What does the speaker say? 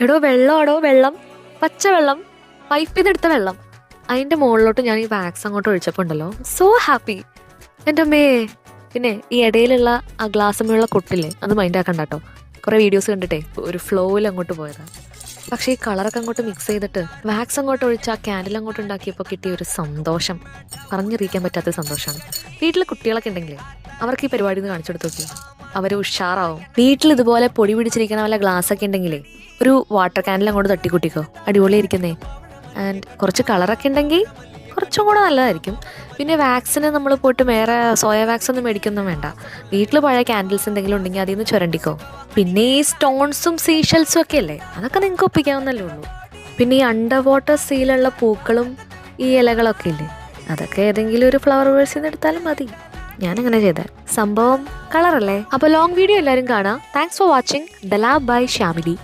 എടോ വെള്ളമാടോ വെള്ളം, പച്ചവെള്ളം, പൈപ്പിൽ നിന്ന് എടുത്ത വെള്ളം. അതിന്റെ മുകളിലോട്ട് ഞാൻ ഈ വാക്സ് അങ്ങോട്ട് ഒഴിച്ചപ്പോൾ ഉണ്ടല്ലോ, സോ ഹാപ്പി എൻ്റെ അമ്മേ. പിന്നെ ഈ ഇടയിലുള്ള ആ ഗ്ലാസ്സുമുള്ള കൊട്ടില്ലേ, അത് മൈൻഡ് ആക്കണ്ട കേട്ടോ. കുറേ വീഡിയോസ് കണ്ടിട്ടേ ഒരു ഫ്ലോയിൽ അങ്ങോട്ട് പോയതാണ്. പക്ഷേ ഈ കളറൊക്കെ അങ്ങോട്ട് മിക്സ് ചെയ്തിട്ട് വാക്സ് അങ്ങോട്ട് ഒഴിച്ച് ആ ക്യാൻഡിൽ അങ്ങോട്ട് ഉണ്ടാക്കിയപ്പോൾ കിട്ടിയ ഒരു സന്തോഷം പറഞ്ഞറിയിക്കാൻ പറ്റാത്ത സന്തോഷമാണ്. വീട്ടിൽ കുട്ടികളൊക്കെ ഉണ്ടെങ്കിൽ അവർക്ക് ഈ പരിപാടി ഒന്ന് കാണിച്ചു കൊടുത്ത് നോക്കി, അവർ ഉഷാറാവും. വീട്ടിൽ ഇതുപോലെ പൊടി പിടിച്ചിരിക്കണ വല്ല ഗ്ലാസ് ഒക്കെ ഉണ്ടെങ്കിലേ ഒരു വാട്ടർ ക്യാൻഡിൽ അങ്ങോട്ട് തട്ടിക്കൂട്ടിക്കോ, അടിപൊളിയായിരിക്കുന്നേ. ആൻഡ് കുറച്ച് കളറൊക്കെ ഉണ്ടെങ്കിൽ കുറച്ചും കൂടെ നല്ലതായിരിക്കും. പിന്നെ വാക്സിന് നമ്മൾ പോയിട്ട് വേറെ സോയ വാക്സ് ഒന്നും മേടിക്കൊന്നും വേണ്ട. വീട്ടിൽ പഴയ ക്യാൻഡിൽസ് എന്തെങ്കിലും ഉണ്ടെങ്കിൽ അതിൽ നിന്ന് ചുരണ്ടിക്കോ. പിന്നെ ഈ സ്റ്റോൺസും സീഷെൽസും ഒക്കെ അല്ലേ, അതൊക്കെ നിങ്ങൾക്ക് ഒപ്പിക്കാവുന്നല്ലേ ഉള്ളൂ. പിന്നെ ഈ അണ്ടർ വാട്ടർ സീലുള്ള പൂക്കളും ഈ ഇലകളൊക്കെ ഇല്ലേ, അതൊക്കെ ഏതെങ്കിലും ഒരു ഫ്ലവർ വേഴ്സിൽ നിന്ന് എടുത്താലും മതി. ഞാനങ്ങനെ ചെയ്തേ. സംഭവം കളറല്ലേ. അപ്പോൾ ലോങ് വീഡിയോ എല്ലാവരും കാണാം. Thanks for watching the lab by Shyamili.